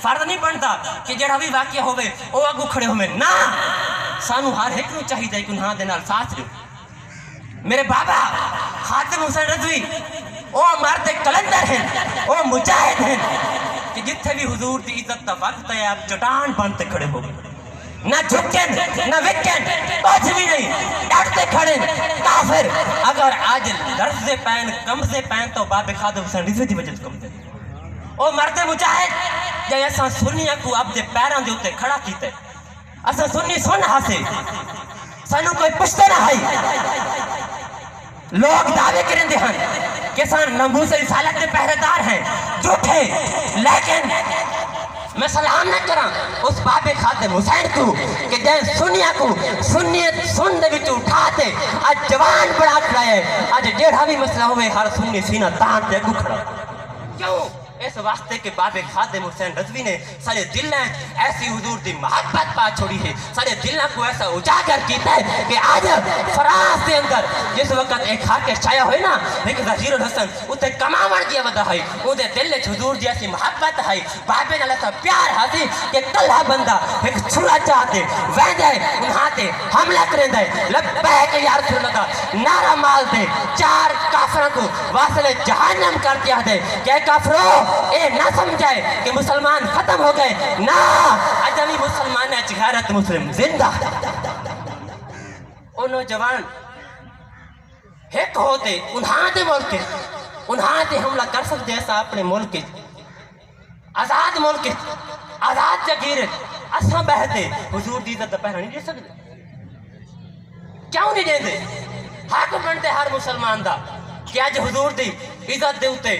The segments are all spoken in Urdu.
فرض نہیں بنتا کہ جڑا بھی واقعہ ہوئے وہ اگو کھڑے ہوئے نا سانو ہر ایک نو چاہیے کہ انہاں دے نال ساتھ دیو میرے بابا خاتم حسین رضوی او مرد کلندر ہیں او مجاہد ہیں کہ جتھے بھی حضور دی عزت دا وقت ہے آپ چٹان بنتے کھڑے ہو نہ جھکیں نہ وکیں کچھ بھی نہیں ڈٹتے کھڑے کافر اگر آج لرز پین کمزے پین تو باب خاتم حسین رضوی دی وجہ کم دے او مرد مجاہد جے ایسا سنیا کو اب دے پیران دے ہوتے کھڑا کیتے ایسا سنی سن ہاسے سانو کوئی پشتے نہ ہے لوگ دعوے کریں دے ہیں کہ سان نمبوس رسالت کے پہرےدار ہیں جھوٹے لیکن میں سلام نہ کرا اس باب خاتم حسین کو کہ جن سنیا کو سنیت سن دے وچ اٹھاتے آج جوان بڑا کھڑا ہے آج ڈیڑھا بھی مسئلہ ہوئے ہر سنی سینہ تان تے اگو کھڑا کیوں اس واسطے کہ باب خاتم حسین رضوی نے سارے دل نے ایسی حضور دی محبت پا چھوڑی ہے سارے دل کو ایسا اجاگر کیتا ہے کہ آج فراز دے اندر جس وقت ایک خاک شایع ہوئے نا ایک ظہیر الحسن اتے کماوڑ دیا ودا ہے اندے دل نے حضور جیسی محبت ہے بابے نے ایسا پیار ہاتی کہ کلہ بندہ ایک چھڑا چاہتے ویدے انہاں تے حملہ کریں دے لبیک یا رسول اللہ نعرہ مال دے چار کافروں کو واصل جہنم کر دیا دے کہ کافروں اے نہ سمجھائے کہ مسلمان ختم ہو گئے نا اجمی مسلمان ہے غیرت مسلم زندہ او نوجوان ایک ہوتے انہاں دے ملک انہاں دے حملہ کر سکتے ایسا اپنے ملک آزاد ملک آزاد جگیر اساں بہتے حضور دی عزت پہنا نہیں دے سکتے کیوں نہیں دے دے حق بنتے ہر مسلمان دا کہ آج حضور دی عزت دے ہوتے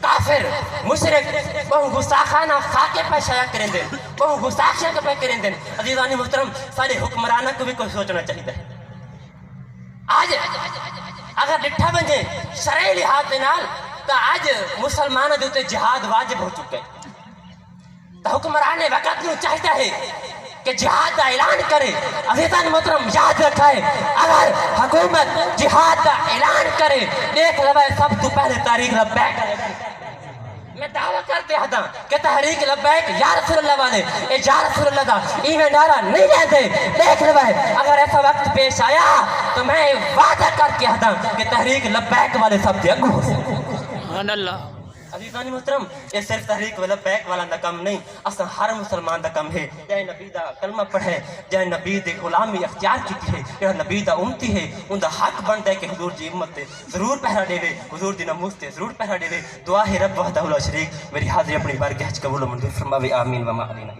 کافر مشرک بہو گستاخانہ خاکے پہ شایع کریں دیں بہو گستاخیاں کے پہ کریں دیں عزیزانی محترم سارے حکمرانہ کو بھی کوئی سوچنا چاہیے آج اگر ڈٹھا بنجے شرعی لحاظ دینال تو آج مسلمانہ دیتے جہاد واجب ہو چکے تو حکمرانے وقت نہیں چاہتا ہے کہ جہاد کا اعلان کرے عزیزان محترم یاد رکھائے اگر حکومت جہاد کا اعلان کرے دیکھ لوائے سب تو پہلے تحریک لبیک میں دعویٰ کرتے ہاں کہ تحریک لبیک یا رسول اللہ والے اے یا رسول اللہ دا ایویں نعرہ نہیں رہتے دیکھ لوائے اگر ایسا وقت پیش آیا تو میں وعدہ کر کے ہاں کہ تحریک لبیک والے سب دے اگو ہو سبحان اللہ عزیزانی محترم یہ صرف تحریک لبیک والا دا کم نہیں اصلا ہر مسلمان دا کم ہے جائے نبی دا کلمہ پڑھے جائے نبی دے غلامی اختیار کیتی ہے جائے نبی دا امتی ہے ان دا حق بن دے کہ حضور جی امت دے ضرور پہرا دے وے حضور دی نموز دے ضرور پہرا دے وے دعا ہے رب وحدہ لا شریک میری حاضری اپنی بارگاہ قبول و منظور فرماوے آمین وما علینا